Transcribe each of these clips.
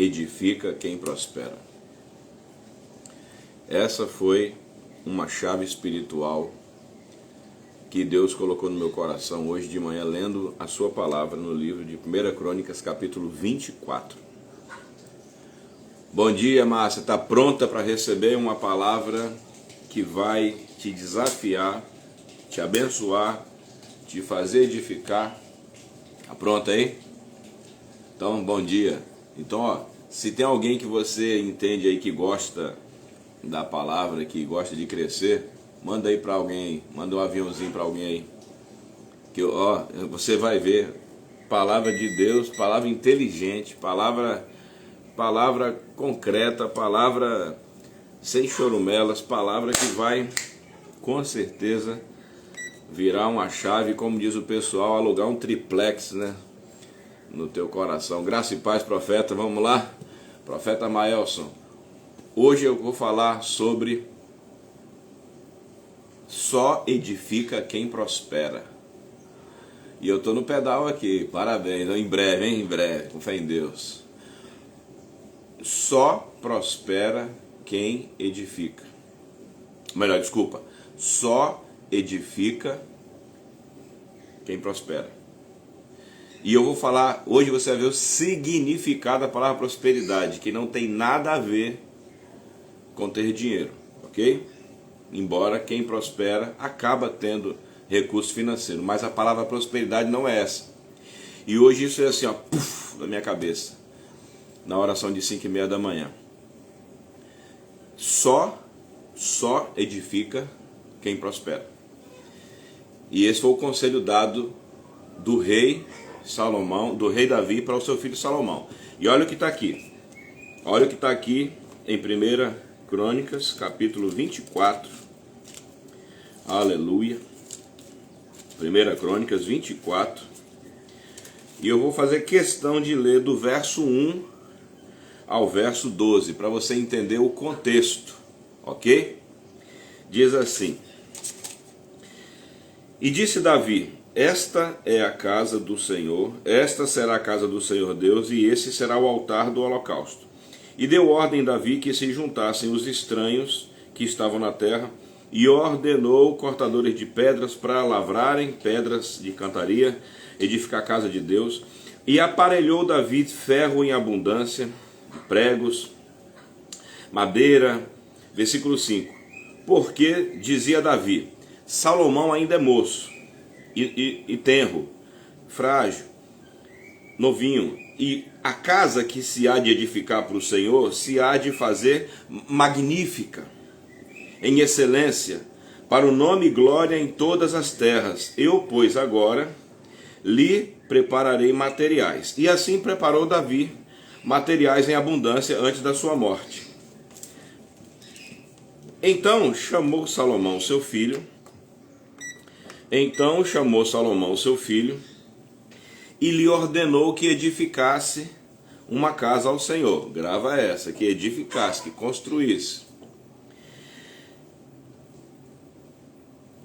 edifica quem prospera. Essa foi uma chave espiritual que Deus colocou no meu coração hoje de manhã, lendo a sua palavra no livro de 1 Crônicas, capítulo 24. Bom dia, Márcia. Está pronta para receber uma palavra que vai te desafiar, te abençoar, te fazer edificar? Está pronta aí? Então, bom dia. Então, se tem alguém que você entende aí que gosta da palavra, que gosta de crescer, manda aí para alguém, manda um aviãozinho para alguém aí. Que você vai ver palavra de Deus, palavra inteligente, palavra concreta, palavra sem chorumelas, palavra que vai com certeza virar uma chave, como diz o pessoal, alugar um triplex, né, no teu coração. Graça e paz, profeta. Vamos lá? Profeta Maelson. Hoje eu vou falar sobre só edifica quem prospera. E eu tô no pedal aqui. Parabéns. Em breve, hein? Em breve. Com fé em Deus. Só prospera quem edifica. Melhor, desculpa. Só edifica quem prospera. E eu vou falar, hoje você vai ver o significado da palavra prosperidade, que não tem nada a ver com ter dinheiro, ok? Embora quem prospera acaba tendo recurso financeiro, mas a palavra prosperidade não é essa. E hoje isso é assim, puf, na minha cabeça, na oração de 5:30 da manhã. Só edifica quem prospera. E esse foi o conselho dado do rei Salomão, do rei Davi para o seu filho Salomão. E olha o que está aqui. Olha o que está aqui em 1 Crônicas, capítulo 24. Aleluia. 1 Crônicas 24. E eu vou fazer questão de ler do verso 1 ao verso 12, para você entender o contexto, ok? Diz assim: E disse Davi: Esta é a casa do Senhor, esta será a casa do Senhor Deus, e esse será o altar do holocausto. E deu ordem Davi que se juntassem os estranhos que estavam na terra, e ordenou cortadores de pedras para lavrarem pedras de cantaria, edificar a casa de Deus. E aparelhou Davi ferro em abundância, pregos, madeira. Versículo 5. Porque, dizia Davi, Salomão ainda é moço e tenro, frágil, novinho, e a casa que se há de edificar para o Senhor se há de fazer magnífica, em excelência, para o nome e glória em todas as terras. Eu, pois, agora lhe prepararei materiais. E assim preparou Davi materiais em abundância antes da sua morte. Então chamou Salomão seu filho e lhe ordenou que edificasse uma casa ao Senhor. Grava essa, que edificasse, que construísse.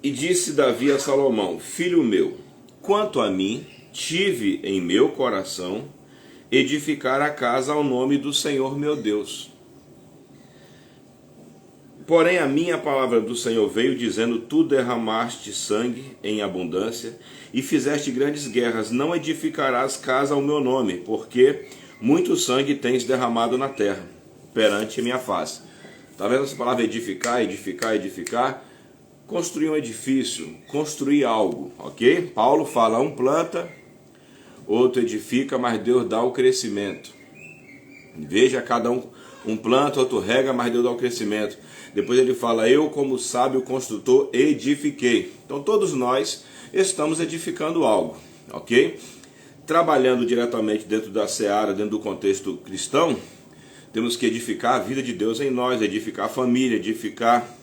E disse Davi a Salomão: Filho meu, quanto a mim, tive em meu coração edificar a casa ao nome do Senhor meu Deus. Porém a minha palavra do Senhor veio dizendo: Tu derramaste sangue em abundância e fizeste grandes guerras. Não edificarás casa ao meu nome, porque muito sangue tens derramado na terra, perante minha face. Está vendo essa palavra edificar, edificar, edificar? Construir um edifício, construir algo, ok? Paulo fala, um planta, outro edifica, mas Deus dá o crescimento. Veja, cada um planta, outro rega, mas Deus dá o crescimento. Depois ele fala, eu como sábio construtor edifiquei. Então todos nós estamos edificando algo, ok? Trabalhando diretamente dentro da seara, dentro do contexto cristão, temos que edificar a vida de Deus em nós, edificar a família, edificar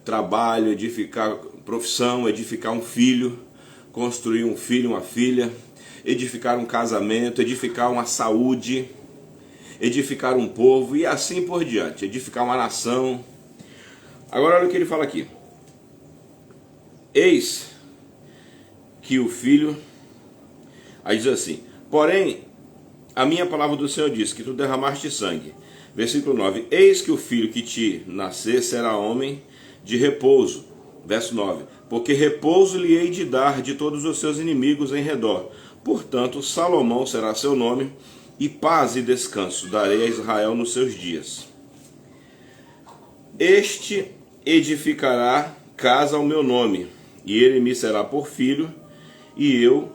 trabalho, edificar profissão, edificar um filho, construir um filho, uma filha, edificar um casamento, edificar uma saúde, edificar um povo e assim por diante, edificar uma nação. Agora olha o que ele fala aqui. Eis que o filho, aí diz assim, porém a minha palavra do Senhor diz que tu derramaste sangue. Versículo 9: eis que o filho que te nascer será homem de repouso. Verso 9: porque repouso lhe hei de dar de todos os seus inimigos em redor. Portanto, Salomão será seu nome, e paz e descanso darei a Israel nos seus dias. Este edificará casa ao meu nome, e ele me será por filho, e eu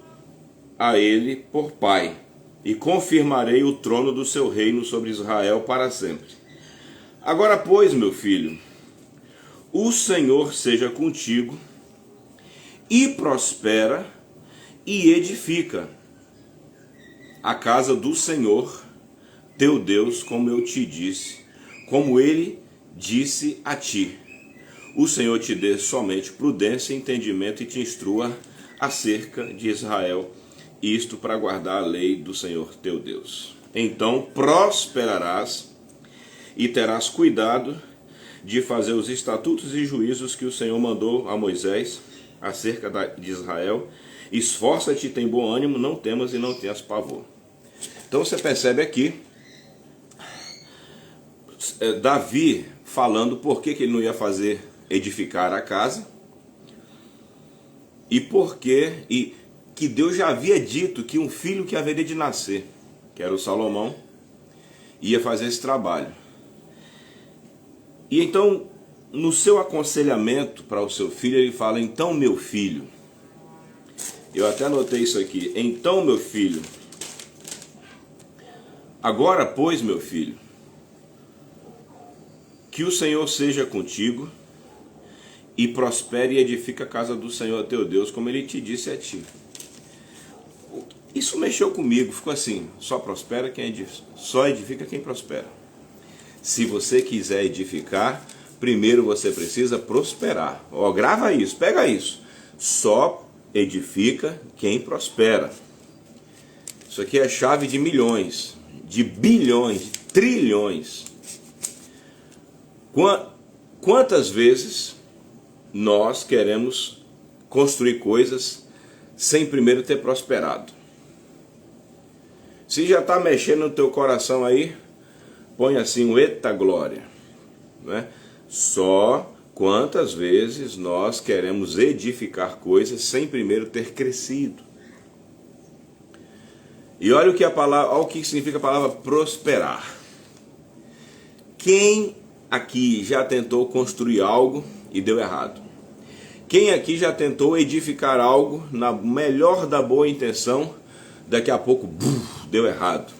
a ele por pai. E confirmarei o trono do seu reino sobre Israel para sempre. Agora, pois, meu filho, o Senhor seja contigo, e prospera, e edifica a casa do Senhor, teu Deus, como eu te disse, como ele disse a ti. O Senhor te dê somente prudência e entendimento, e te instrua acerca de Israel, isto para guardar a lei do Senhor teu Deus. Então prosperarás e terás cuidado de fazer os estatutos e juízos que o Senhor mandou a Moisés acerca de Israel. Esforça-te, tem bom ânimo, não temas e não tenhas pavor. Então você percebe aqui Davi falando por que ele não ia fazer edificar a casa, e que Deus já havia dito que um filho que haveria de nascer, que era o Salomão, ia fazer esse trabalho. E então, no seu aconselhamento para o seu filho, ele fala: então, meu filho, eu até anotei isso aqui, então, meu filho, agora, pois, meu filho, que o Senhor seja contigo, e prospere e edifica a casa do Senhor teu Deus, como ele te disse a ti. Isso mexeu comigo, ficou assim: só prospera quem edifica, só edifica quem prospera. Se você quiser edificar, primeiro você precisa prosperar. Ó, grava isso, pega isso. Só edifica quem prospera. Isso aqui é chave de milhões, de bilhões, de trilhões. Quantas vezes nós queremos construir coisas sem primeiro ter prosperado? Se já está mexendo no teu coração aí, põe assim um eita glória, né? Só quantas vezes nós queremos edificar coisas sem primeiro ter crescido. E olha o que significa a palavra prosperar. Quem aqui já tentou construir algo e deu errado? Quem aqui já tentou edificar algo na melhor da boa intenção, daqui a pouco deu errado?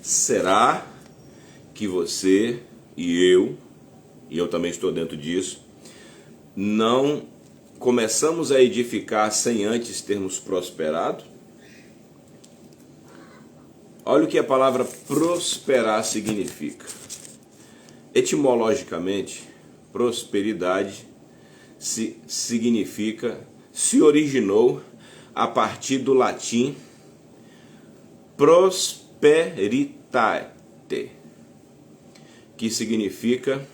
Será que você e eu também estou dentro disso, não começamos a edificar sem antes termos prosperado? Olha o que a palavra prosperar significa. Etimologicamente, prosperidade se originou a partir do latim prosperitate, que significa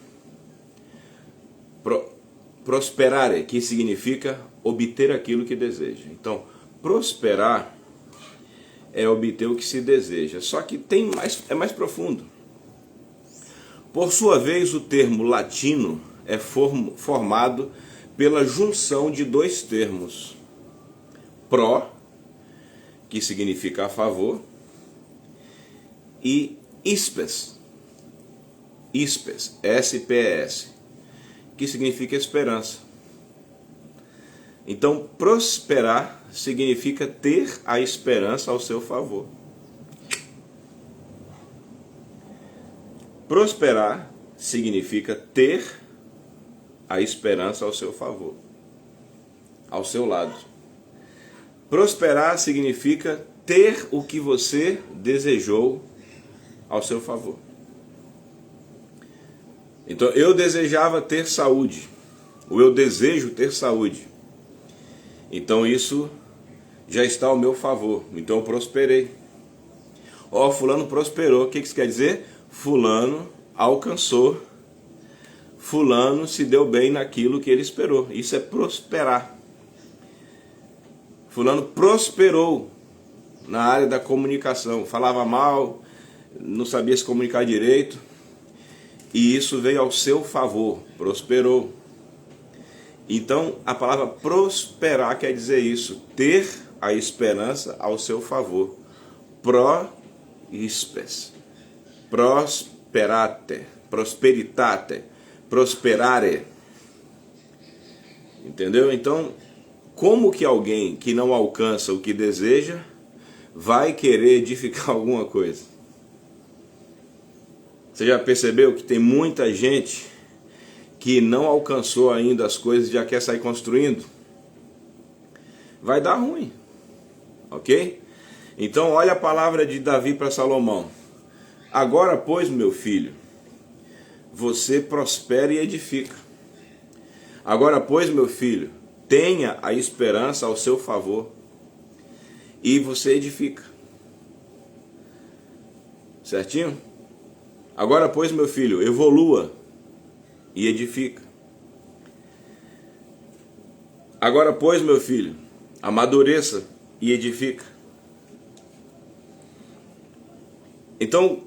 prosperare, que significa obter aquilo que deseja. Então, prosperar é obter o que se deseja, só que é mais profundo. Por sua vez, o termo latino é formado pela junção de dois termos: pro, que significa a favor, e ispes, S-P-S, que significa esperança. Então, prosperar significa ter a esperança ao seu favor. Prosperar significa ter a esperança ao seu favor, ao seu lado. Prosperar significa ter o que você desejou ao seu favor. Então, eu desejava ter saúde, ou eu desejo ter saúde. Então, isso já está ao meu favor. Então, eu prosperei. Ó, fulano prosperou. O que isso quer dizer? Fulano alcançou. Fulano se deu bem naquilo que ele esperou. Isso é prosperar. Fulano prosperou. na área da comunicação, falava mal, não sabia se comunicar direito, e isso veio ao seu favor, prosperou. Então a palavra prosperar quer dizer isso, ter a esperança ao seu favor. Prospes, prosperate, prosperitate, prosperare. Entendeu? Então, como que alguém que não alcança o que deseja vai querer edificar alguma coisa? Você já percebeu que tem muita gente que não alcançou ainda as coisas e já quer sair construindo? Vai dar ruim, ok? Então olha a palavra de Davi para Salomão. Agora, pois, meu filho, você prospera e edifica. Agora, pois, meu filho, tenha a esperança ao seu favor e você edifica. Certinho? Agora, pois, meu filho, evolua e edifica. Agora, pois, meu filho, amadureça e edifica. Então,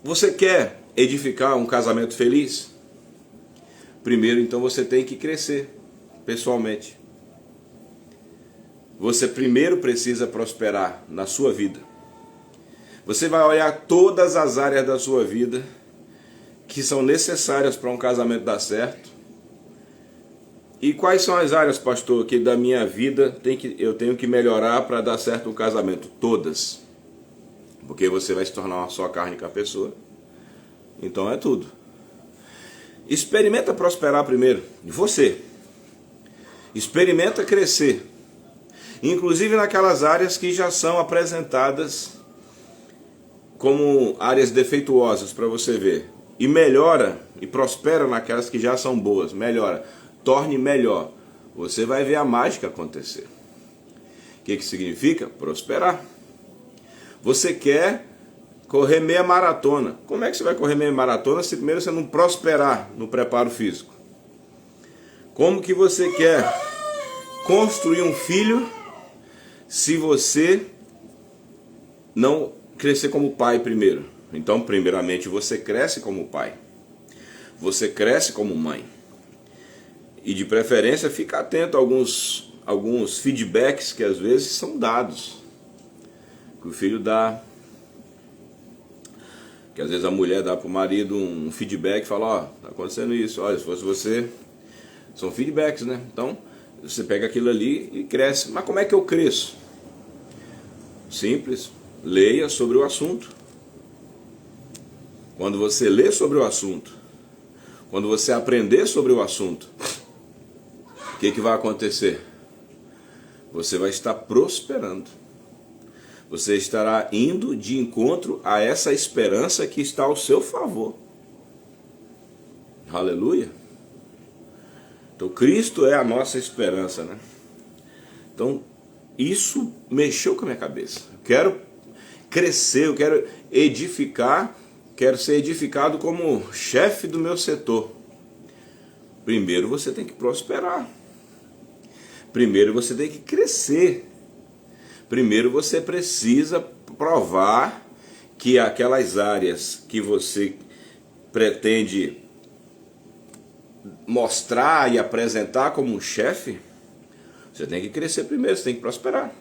você quer edificar um casamento feliz? Primeiro, então, você tem que crescer pessoalmente. Você primeiro precisa prosperar na sua vida. Você vai olhar todas as áreas da sua vida que são necessárias para um casamento dar certo. E quais são as áreas, pastor, que da minha vida eu tenho que melhorar para dar certo um casamento? Todas. Porque você vai se tornar uma só carne com a pessoa. Então é tudo. Experimenta prosperar primeiro. Você. Experimenta crescer. Inclusive naquelas áreas que já são apresentadas como áreas defeituosas para você ver. E melhora e prospera naquelas que já são boas. Melhora. Torne melhor. Você vai ver a mágica acontecer. O que significa? Prosperar. Você quer correr meia maratona. Como é que você vai correr meia maratona se primeiro você não prosperar no preparo físico? Como que você quer construir um filho se você não crescer como pai primeiro? Então, primeiramente, você cresce como pai. Você cresce como mãe. E de preferência, fica atento a alguns feedbacks que às vezes são dados. Que o filho dá. Que às vezes a mulher dá para o marido um feedback e fala, ó, tá acontecendo isso, olha, se fosse você... São feedbacks, né? Então, você pega aquilo ali e cresce. Mas como é que eu cresço? Simples. Leia sobre o assunto. Quando você lê sobre o assunto, quando você aprender sobre o assunto, o que vai acontecer? Você vai estar prosperando. Você estará indo de encontro a essa esperança que está ao seu favor. Aleluia. Então Cristo é a nossa esperança, né? Então isso mexeu com a minha cabeça. Eu quero crescer, eu quero edificar, quero ser edificado como chefe do meu setor. Primeiro você tem que prosperar. Primeiro você tem que crescer. Primeiro você precisa provar que aquelas áreas que você pretende mostrar e apresentar como um chefe, você tem que crescer primeiro, você tem que prosperar.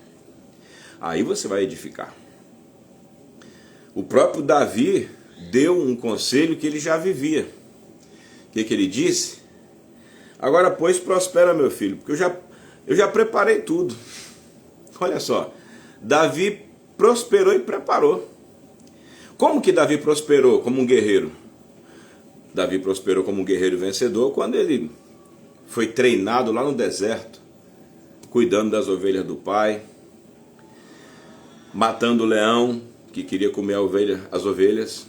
Aí você vai edificar. O próprio Davi deu um conselho que ele já vivia. O que ele disse? Agora, pois, prospera, meu filho, porque eu já preparei tudo. Olha só, Davi prosperou e preparou. Como que Davi prosperou como um guerreiro? Davi prosperou como um guerreiro vencedor quando ele foi treinado lá no deserto, cuidando das ovelhas do pai, matando o leão que queria comer as ovelhas,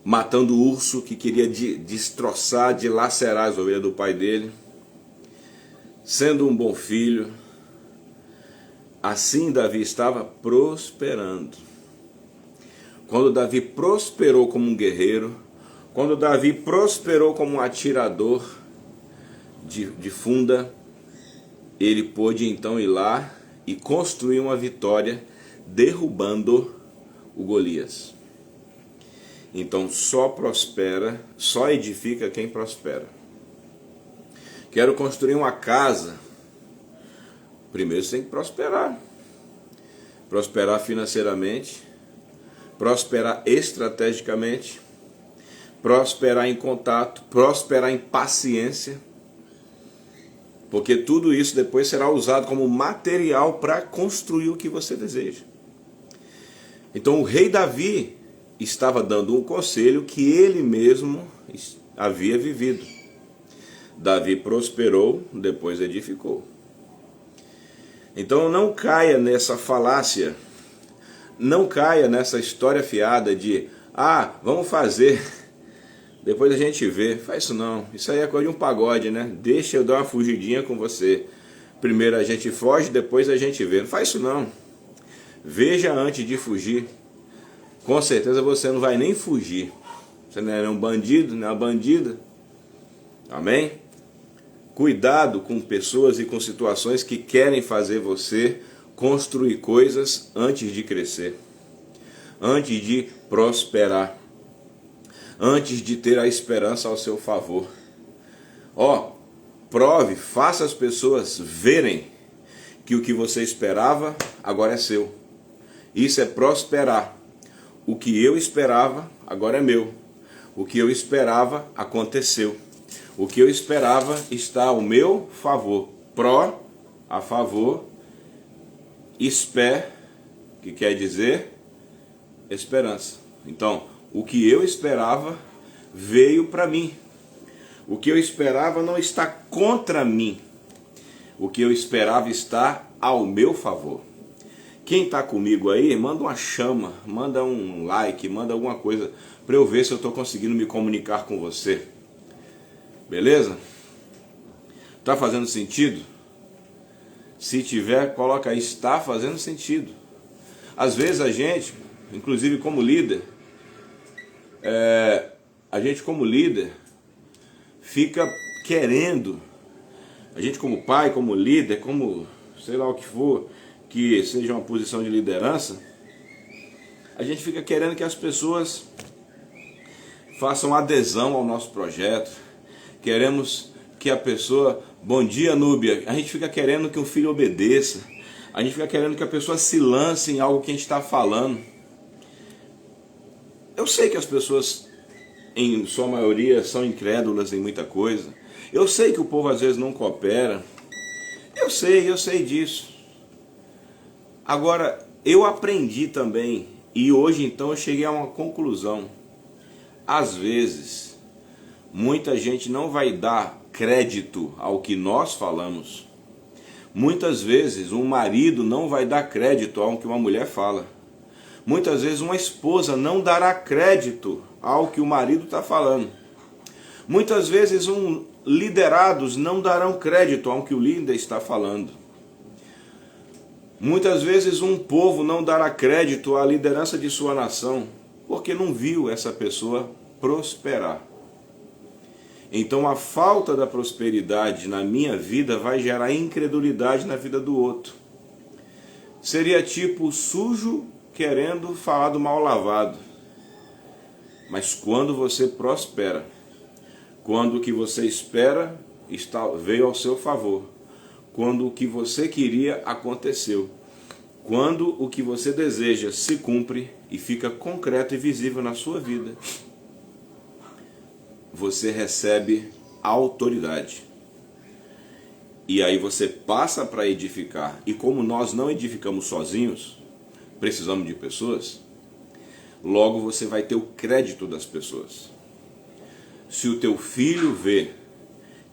matando o urso que queria destroçar, dilacerar as ovelhas do pai dele, sendo um bom filho. Assim Davi estava prosperando. Quando Davi prosperou como um guerreiro, quando Davi prosperou como um atirador de funda, ele pôde então ir lá e construir uma vitória derrubando o Golias. Então só prospera, só edifica quem prospera. Quero construir uma casa. Primeiro você tem que prosperar. Prosperar financeiramente, prosperar estrategicamente, prosperar em contato, prosperar em paciência, porque tudo isso depois será usado como material para construir o que você deseja. Então o rei Davi estava dando um conselho que ele mesmo havia vivido. Davi prosperou, depois edificou. Então não caia nessa falácia, não caia nessa história fiada de vamos fazer, depois a gente vê. Faz isso não, isso aí é coisa de um pagode, né? Deixa eu dar uma fugidinha com você. Primeiro a gente foge, depois a gente vê. Não faz isso não. Veja antes de fugir. Com certeza você não vai nem fugir. Você não é um bandido, não é uma bandida. Amém? Cuidado com pessoas e com situações que querem fazer você construir coisas antes de crescer, antes de prosperar, antes de ter a esperança ao seu favor. Prove, faça as pessoas verem que o que você esperava agora é seu. Isso é prosperar. O que eu esperava agora é meu. O que eu esperava aconteceu. O que eu esperava está ao meu favor. A favor, que quer dizer esperança. Então, o que eu esperava veio para mim. O que eu esperava não está contra mim. O que eu esperava está ao meu favor. Quem está comigo aí, manda uma chama, manda um like, manda alguma coisa para eu ver se eu estou conseguindo me comunicar com você. Beleza? Tá fazendo sentido? Se tiver, coloca aí, está fazendo sentido. Às vezes a gente, inclusive como líder, fica querendo, a gente como pai, como líder, como sei lá o que for, que seja uma posição de liderança, a gente fica querendo que as pessoas façam adesão ao nosso projeto. Queremos que a pessoa, bom dia Núbia, a gente fica querendo que um filho obedeça, a gente fica querendo que a pessoa se lance em algo que a gente está falando. Eu sei que as pessoas, em sua maioria, são incrédulas em muita coisa. Eu sei que o povo às vezes não coopera. Eu sei disso. Agora, eu aprendi também, e hoje então eu cheguei a uma conclusão. Às vezes, muita gente não vai dar crédito ao que nós falamos. Muitas vezes um marido não vai dar crédito ao que uma mulher fala. Muitas vezes uma esposa não dará crédito ao que o marido está falando. Muitas vezes liderados não darão crédito ao que o líder está falando. Muitas vezes um povo não dará crédito à liderança de sua nação, porque não viu essa pessoa prosperar. Então a falta da prosperidade na minha vida vai gerar incredulidade na vida do outro. Seria tipo sujo querendo falar do mal lavado. Mas quando você prospera, quando o que você espera veio ao seu favor, quando o que você queria aconteceu, quando o que você deseja se cumpre e fica concreto e visível na sua vida, você recebe autoridade. E aí você passa para edificar. E como nós não edificamos sozinhos, precisamos de pessoas, logo você vai ter o crédito das pessoas. Se o teu filho vê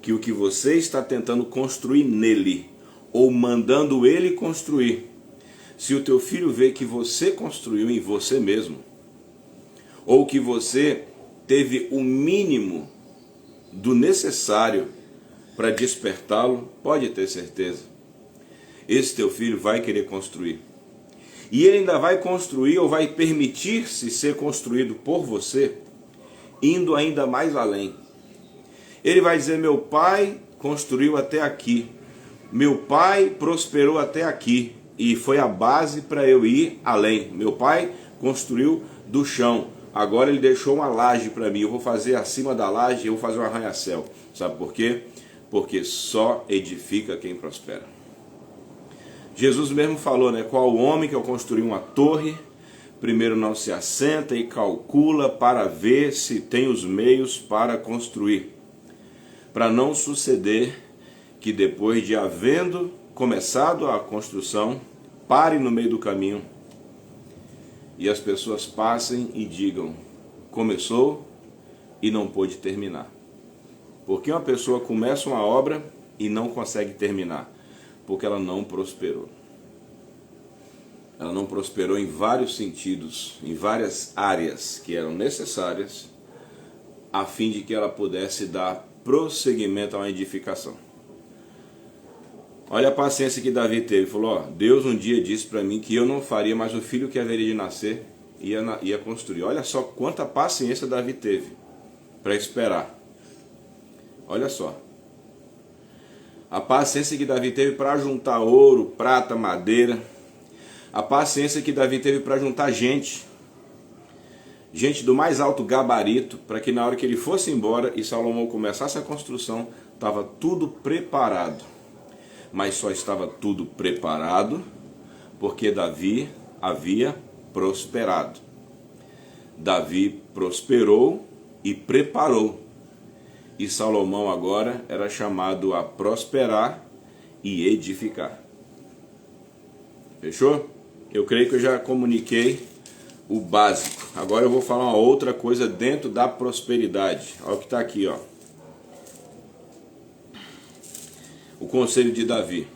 que o que você está tentando construir nele, ou mandando ele construir, se o teu filho vê que você construiu em você mesmo, ou que você teve o mínimo do necessário para despertá-lo, pode ter certeza, esse teu filho vai querer construir. E ele ainda vai construir, ou vai permitir-se ser construído por você, indo ainda mais além. Ele vai dizer: meu pai construiu até aqui, meu pai prosperou até aqui, e foi a base para eu ir além. Meu pai construiu do chão, agora ele deixou uma laje para mim, eu vou fazer acima da laje, eu vou fazer um arranha-céu. Sabe por quê? Porque só edifica quem prospera. Jesus mesmo falou, né? Qual o homem que ao construir uma torre, primeiro não se assenta e calcula para ver se tem os meios para construir, para não suceder que depois de havendo começado a construção, pare no meio do caminho e as pessoas passem e digam, começou e não pôde terminar. Porque uma pessoa começa uma obra e não consegue terminar, porque ela não prosperou. Ela não prosperou em vários sentidos, em várias áreas que eram necessárias, a fim de que ela pudesse dar prosseguimento a uma edificação. Olha a paciência que Davi teve. Falou, ó, Deus um dia disse para mim que eu não faria, mas o filho que haveria de nascer ia construir. Olha só quanta paciência Davi teve para esperar. Olha só. A paciência que Davi teve para juntar ouro, prata, madeira. A paciência que Davi teve para juntar gente do mais alto gabarito, para que na hora que ele fosse embora e Salomão começasse a construção, estava tudo preparado. Mas só estava tudo preparado porque Davi havia prosperado. Davi prosperou e preparou. E Salomão agora era chamado a prosperar e edificar. Fechou? Eu creio que eu já comuniquei o básico. Agora eu vou falar uma outra coisa dentro da prosperidade. Olha o que está aqui, ó. O conselho de Davi.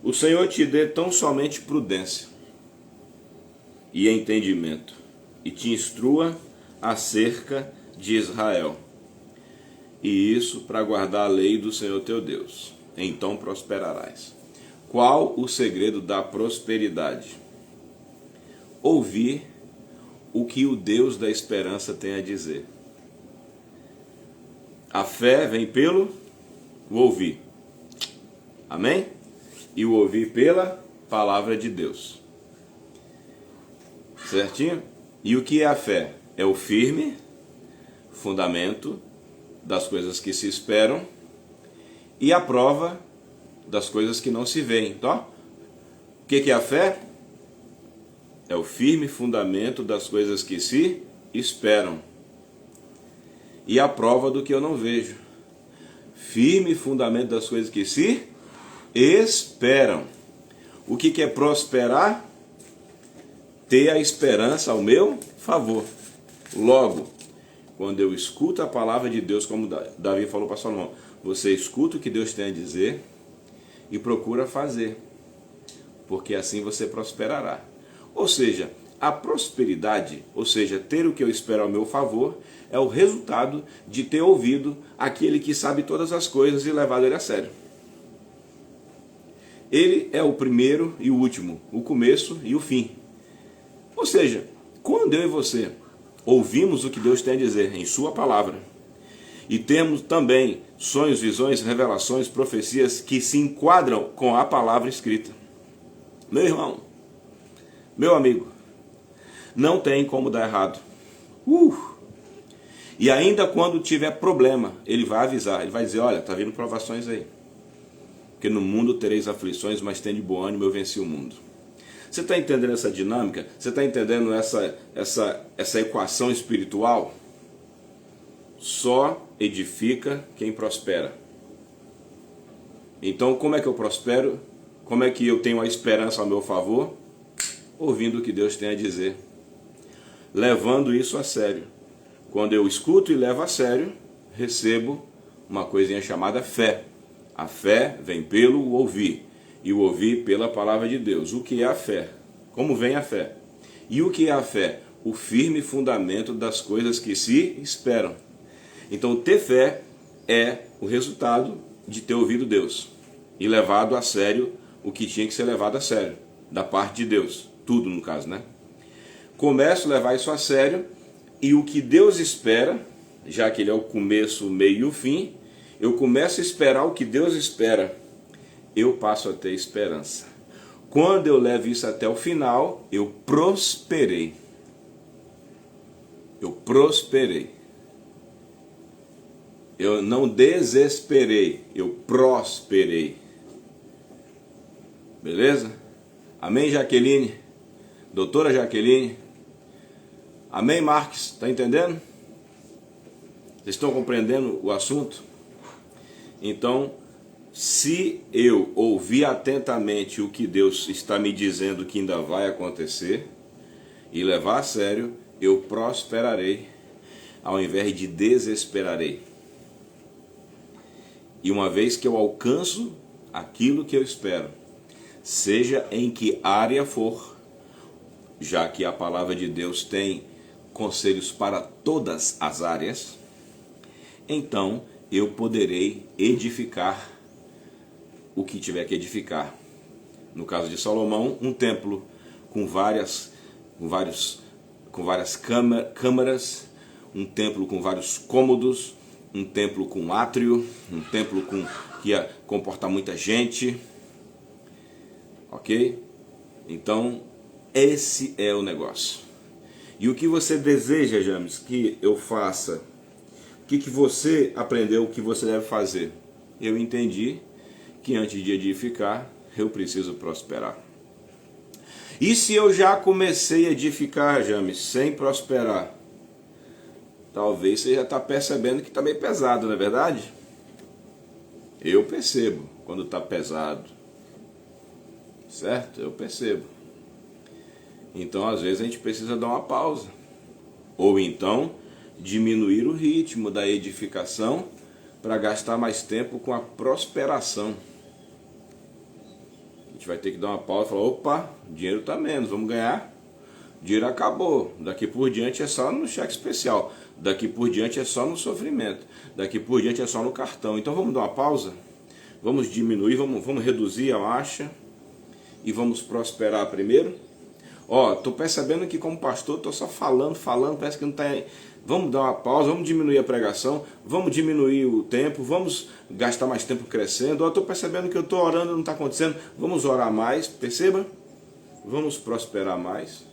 O Senhor te dê tão somente prudência e entendimento, e te instrua acerca de Israel. E isso para guardar a lei do Senhor teu Deus. Então prosperarás. Qual o segredo da prosperidade? Ouvir o que o Deus da esperança tem a dizer. A fé vem pelo ouvir. Amém? E o ouvir pela palavra de Deus. Certinho? E o que é a fé? É o firme fundamento das coisas que se esperam e a prova das coisas que não se veem. Tá? O que é a fé? É o firme fundamento das coisas que se esperam e a prova do que eu não vejo. Firme fundamento das coisas que se esperam. O que é prosperar? Ter a esperança ao meu favor. Logo, quando eu escuto a palavra de Deus, como Davi falou para Salomão, você escuta o que Deus tem a dizer e procura fazer, porque assim você prosperará. Ou seja, a prosperidade, ou seja, ter o que eu espero ao meu favor, é o resultado de ter ouvido aquele que sabe todas as coisas e levado ele a sério. Ele é o primeiro e o último, o começo e o fim. Ou seja, quando eu e você ouvimos o que Deus tem a dizer em sua palavra, e temos também sonhos, visões, revelações, profecias que se enquadram com a palavra escrita, meu irmão, meu amigo, não tem como dar errado. E ainda quando tiver problema, ele vai avisar, ele vai dizer, olha, está vindo provações aí. Porque no mundo tereis aflições, mas tem de bom ânimo, eu venci o mundo. Você está entendendo essa dinâmica? Você está entendendo essa equação espiritual? Só edifica quem prospera. Então, como é que eu prospero? Como é que eu tenho a esperança ao meu favor? Ouvindo o que Deus tem a dizer. Levando isso a sério. Quando eu escuto e levo a sério, recebo uma coisinha chamada fé. A fé vem pelo ouvir, e o ouvir pela palavra de Deus. O que é a fé? Como vem a fé? E o que é a fé? O firme fundamento das coisas que se esperam. Então, ter fé é o resultado de ter ouvido Deus e levado a sério o que tinha que ser levado a sério, da parte de Deus. Tudo, no caso, né? Começo a levar isso a sério, e o que Deus espera, já que Ele é o começo, o meio e o fim, eu começo a esperar o que Deus espera, eu passo a ter esperança. Quando eu levo isso até o final, eu prosperei. Eu prosperei. Eu não desesperei, eu prosperei. Beleza? Amém, Jaqueline? Doutora Jaqueline? Amém, Marques? Tá entendendo? Vocês estão compreendendo o assunto? Então, se eu ouvir atentamente o que Deus está me dizendo que ainda vai acontecer e levar a sério, eu prosperarei ao invés de desesperarei. E uma vez que eu alcanço aquilo que eu espero, seja em que área for, já que a palavra de Deus tem conselhos para todas as áreas, então eu poderei edificar o que tiver que edificar. No caso de Salomão, um templo com várias câmaras, um templo com vários cômodos, um templo com átrio, um templo que ia comportar muita gente. Ok? Então, esse é o negócio. E o que você deseja, James, que eu faça? O que você aprendeu que você deve fazer? Eu entendi que antes de edificar, eu preciso prosperar. E se eu já comecei a edificar, James, sem prosperar? Talvez você já está percebendo que está meio pesado, não é verdade? Eu percebo quando está pesado. Certo? Eu percebo. Então, às vezes, a gente precisa dar uma pausa. Ou então, diminuir o ritmo da edificação para gastar mais tempo com a prosperação. A gente vai ter que dar uma pausa e falar, opa, dinheiro está menos, vamos ganhar. Dinheiro acabou. Daqui por diante é só no cheque especial. Daqui por diante é só no sofrimento. Daqui por diante é só no cartão. Então vamos dar uma pausa? Vamos diminuir, vamos reduzir a marcha e vamos prosperar primeiro? Ó, tô percebendo que como pastor tô só falando, parece que não tá... Vamos dar uma pausa, vamos diminuir a pregação, vamos diminuir o tempo, vamos gastar mais tempo crescendo. Ó, tô percebendo que eu tô orando e não está acontecendo. Vamos orar mais, perceba? Vamos prosperar mais.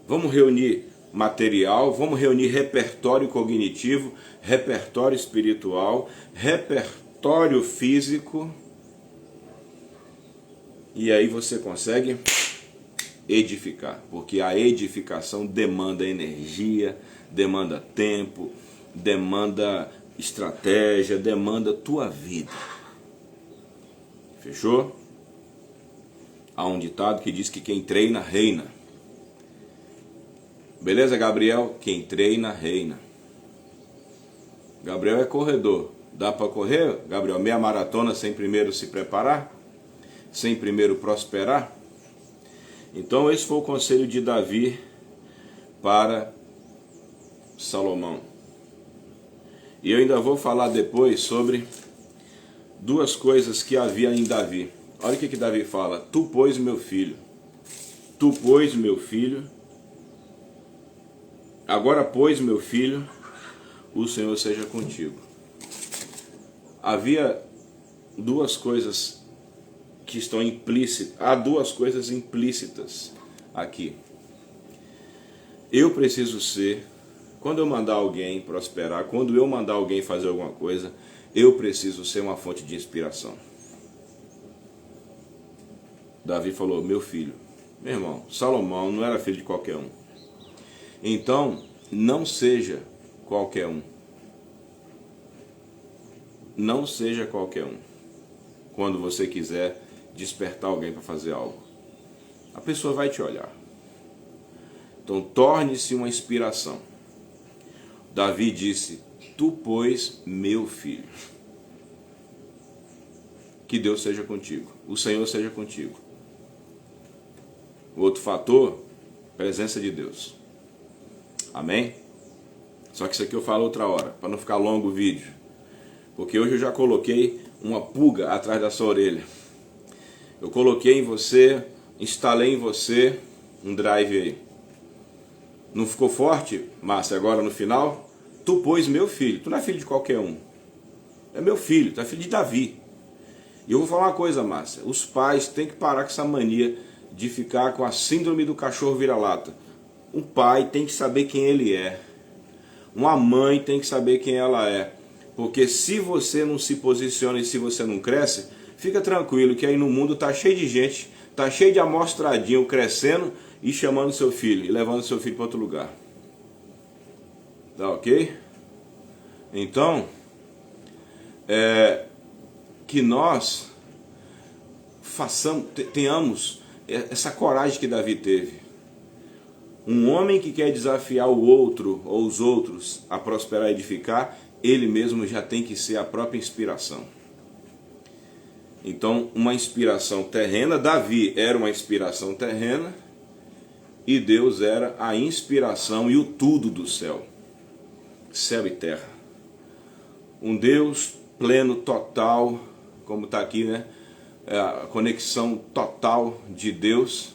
Vamos reunir material, vamos reunir repertório cognitivo, repertório espiritual, repertório físico. E aí você consegue edificar, porque a edificação demanda energia, demanda tempo, demanda estratégia, demanda tua vida. Fechou? Há um ditado que diz que quem treina, reina. Beleza, Gabriel? Quem treina, reina. Gabriel é corredor. Dá para correr, Gabriel, meia maratona sem primeiro se preparar? Sem primeiro prosperar? Então esse foi o conselho de Davi para Salomão. E eu ainda vou falar depois sobre duas coisas que havia em Davi. Olha o que Davi fala. Tu, pois, meu filho. Tu, pois, meu filho. Agora, pois, meu filho, o Senhor seja contigo. Havia duas coisas que estão implícitas. Há duas coisas implícitas aqui. Eu preciso ser, quando eu mandar alguém prosperar, quando eu mandar alguém fazer alguma coisa, eu preciso ser uma fonte de inspiração. Davi falou, meu filho. Meu irmão, Salomão não era filho de qualquer um. Então, não seja qualquer um. Não seja qualquer um. Quando você quiser despertar alguém para fazer algo, a pessoa vai te olhar. Então, torne-se uma inspiração. Davi disse, tu, pois, meu filho. Que Deus seja contigo. O Senhor seja contigo. O outro fator, presença de Deus. Amém? Só que isso aqui eu falo outra hora, para não ficar longo o vídeo. Porque hoje eu já coloquei uma pulga atrás da sua orelha. Eu coloquei em você, instalei em você um drive aí. Não ficou forte? Márcia, agora no final? Tu, pois, meu filho. Tu não é filho de qualquer um. É meu filho, tu é filho de Davi. E eu vou falar uma coisa, Márcia, os pais têm que parar com essa mania de ficar com a síndrome do cachorro vira-lata. Um pai tem que saber quem ele é. Uma mãe tem que saber quem ela é. Porque se você não se posiciona e se você não cresce, fica tranquilo que aí no mundo tá cheio de gente, tá cheio de amostradinho crescendo e chamando seu filho, e levando seu filho para outro lugar. Tá ok? Então, que nós tenhamos essa coragem que Davi teve. Um homem que quer desafiar o outro ou os outros a prosperar e edificar, ele mesmo já tem que ser a própria inspiração. Então, uma inspiração terrena, Davi era uma inspiração terrena e Deus era a inspiração e o tudo do céu e terra. Um Deus pleno, total, como está aqui, né? A conexão total de Deus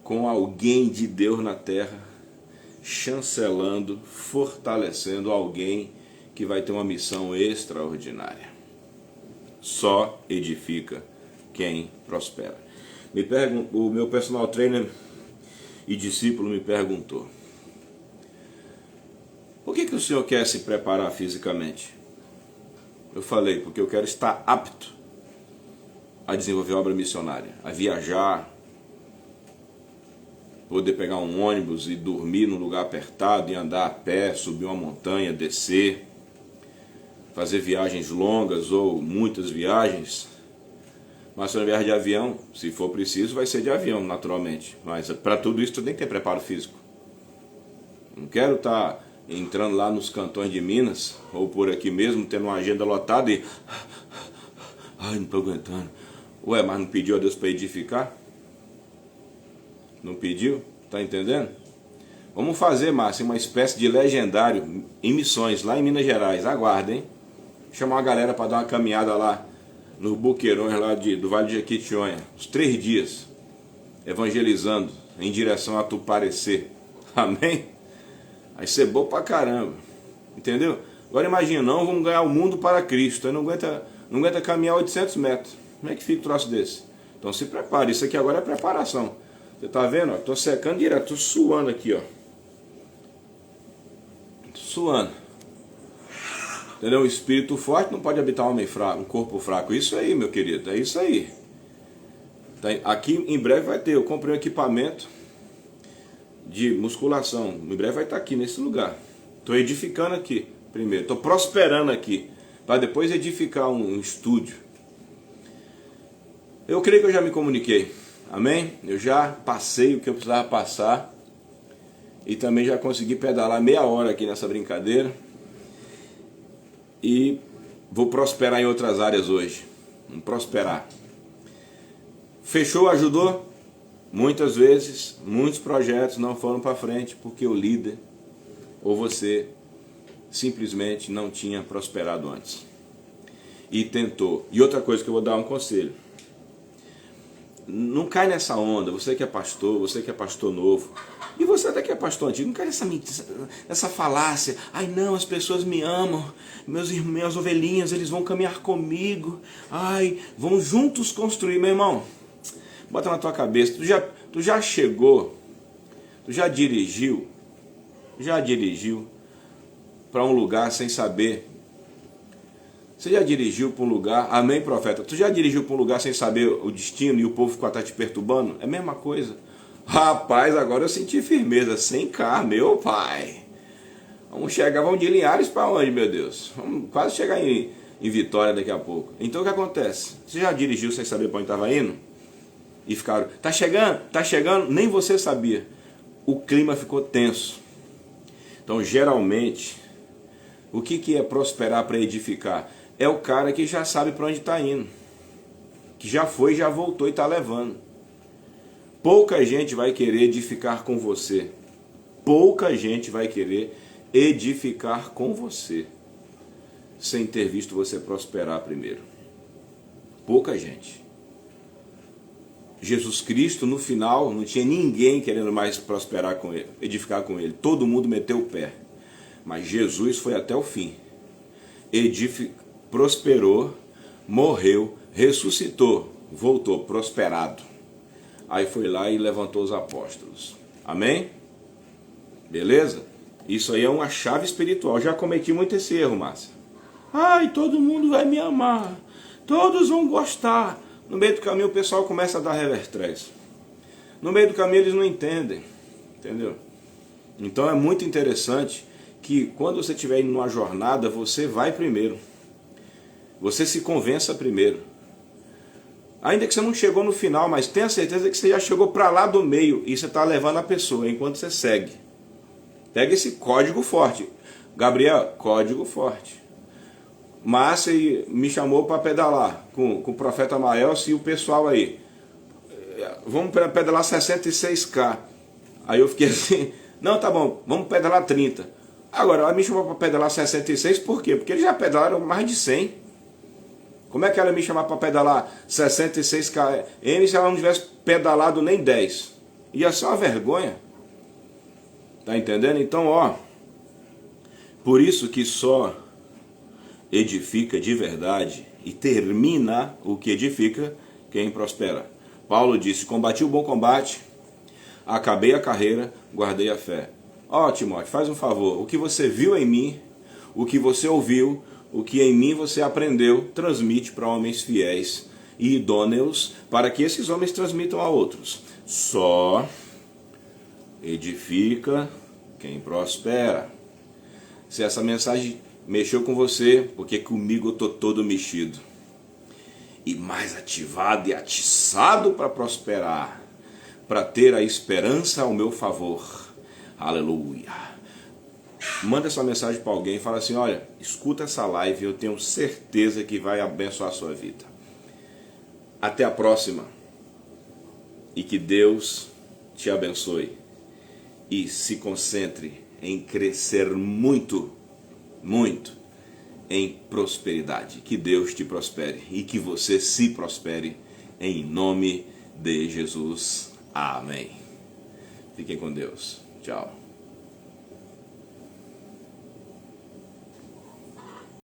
com alguém de Deus na terra, chancelando, fortalecendo alguém que vai ter uma missão extraordinária. Só edifica quem prospera. O meu personal trainer e discípulo me perguntou: por que o senhor quer se preparar fisicamente? Eu falei, porque eu quero estar apto a desenvolver obra missionária, a viajar, poder pegar um ônibus e dormir num lugar apertado e andar a pé, subir uma montanha, descer, fazer viagens longas ou muitas viagens. Mas se eu viajar de avião, se for preciso, vai ser de avião, naturalmente. Mas para tudo isso, tu tem que ter preparo físico. Não quero estar entrando lá nos cantões de Minas, ou por aqui mesmo, tendo uma agenda lotada e... ai, não estou aguentando. Ué, mas não pediu a Deus para edificar? Não pediu? Tá entendendo? Vamos fazer, Márcio, uma espécie de legendário em missões, lá em Minas Gerais. Aguarda, hein? Chamar uma galera para dar uma caminhada lá nos Boqueirões lá do Vale de Jequitinhonha. Uns 3 dias. Evangelizando em direção a Tuparecê. Amém? Vai ser bom pra caramba. Entendeu? Agora imagina, não vamos ganhar o mundo para Cristo. Aí não aguenta caminhar 800 metros. Como é que fica o troço desse? Então se prepare. Isso aqui agora é preparação. Você tá vendo? Estou secando direto. Estou suando aqui, ó. Tô suando. Entendeu? Um espírito forte não pode habitar um homem fraco, um corpo fraco. Isso aí, meu querido. É isso aí. Aqui em breve vai ter. Eu comprei um equipamento de musculação. Em breve vai estar aqui nesse lugar. Estou edificando aqui primeiro. Estou prosperando aqui. Para depois edificar um estúdio. Eu creio que eu já me comuniquei. Amém? Eu já passei o que eu precisava passar. E também já consegui pedalar meia hora aqui nessa brincadeira. E vou prosperar em outras áreas hoje. Vamos prosperar. Fechou, ajudou? Muitas vezes, muitos projetos não foram para frente porque o líder ou você simplesmente não tinha prosperado antes. E tentou. E outra coisa que eu vou dar um conselho. Não cai nessa onda, você que é pastor novo, e você até que é pastor antigo, não cai nessa falácia. Ai não, as pessoas me amam, minhas ovelhinhas, eles vão caminhar comigo, ai, vão juntos construir. Meu irmão, bota na tua cabeça, tu já chegou, tu já dirigiu para um lugar sem saber. Você já dirigiu para um lugar, amém, profeta? Tu já dirigiu para um lugar sem saber o destino e o povo ficou até te perturbando? É a mesma coisa. Rapaz, agora eu senti firmeza, sem carro, meu pai. Vamos de Linhares para onde, meu Deus? Vamos quase chegar em Vitória daqui a pouco. Então o que acontece? Você já dirigiu sem saber para onde estava indo? E ficaram, tá chegando, nem você sabia. O clima ficou tenso. Então geralmente, o que é prosperar para edificar? É o cara que já sabe para onde está indo. Que já foi, já voltou e está levando. Pouca gente vai querer edificar com você. Pouca gente vai querer edificar com você. Sem ter visto você prosperar primeiro. Pouca gente. Jesus Cristo, no final, não tinha ninguém querendo mais prosperar com ele, edificar com ele. Todo mundo meteu o pé. Mas Jesus foi até o fim. Prosperou, morreu, ressuscitou, voltou prosperado. Aí foi lá e levantou os apóstolos. Amém? Beleza? Isso aí é uma chave espiritual. Já cometi muito esse erro, Márcia. Ai, todo mundo vai me amar. Todos vão gostar. No meio do caminho o pessoal começa a dar revertrés. No meio do caminho eles não entendem. Entendeu? Então é muito interessante que quando você estiver indo numa jornada, você vai primeiro. Você se convença primeiro. Ainda que você não chegou no final, mas tenha certeza que você já chegou para lá do meio e você está levando a pessoa enquanto você segue. Pega esse código forte. Gabriel, código forte. Márcia me chamou para pedalar com o profeta Maelso e o pessoal aí. Vamos pedalar 66K. Aí eu fiquei assim, não, tá bom, vamos pedalar 30. Agora, ela me chamou para pedalar 66, por quê? Porque eles já pedalaram mais de 100. Como é que ela ia me chamar para pedalar 66 km se ela não tivesse pedalado nem 10? Ia ser uma vergonha. Tá entendendo? Então, ó, por isso que só edifica de verdade e termina o que edifica quem prospera. Paulo disse, combati o bom combate, acabei a carreira, guardei a fé. Ó, Timóteo, faz um favor, o que você viu em mim, o que você ouviu, o que em mim você aprendeu, transmite para homens fiéis e idôneos, para que esses homens transmitam a outros. Só edifica quem prospera. Se essa mensagem mexeu com você, porque comigo eu estou todo mexido. E mais ativado e atiçado para prosperar, para ter a esperança ao meu favor. Aleluia. Manda essa mensagem para alguém e fala assim, olha, escuta essa live, eu tenho certeza que vai abençoar a sua vida. Até a próxima. E que Deus te abençoe. E se concentre em crescer muito, muito em prosperidade. Que Deus te prospere e que você se prospere em nome de Jesus. Amém. Fiquem com Deus. Tchau.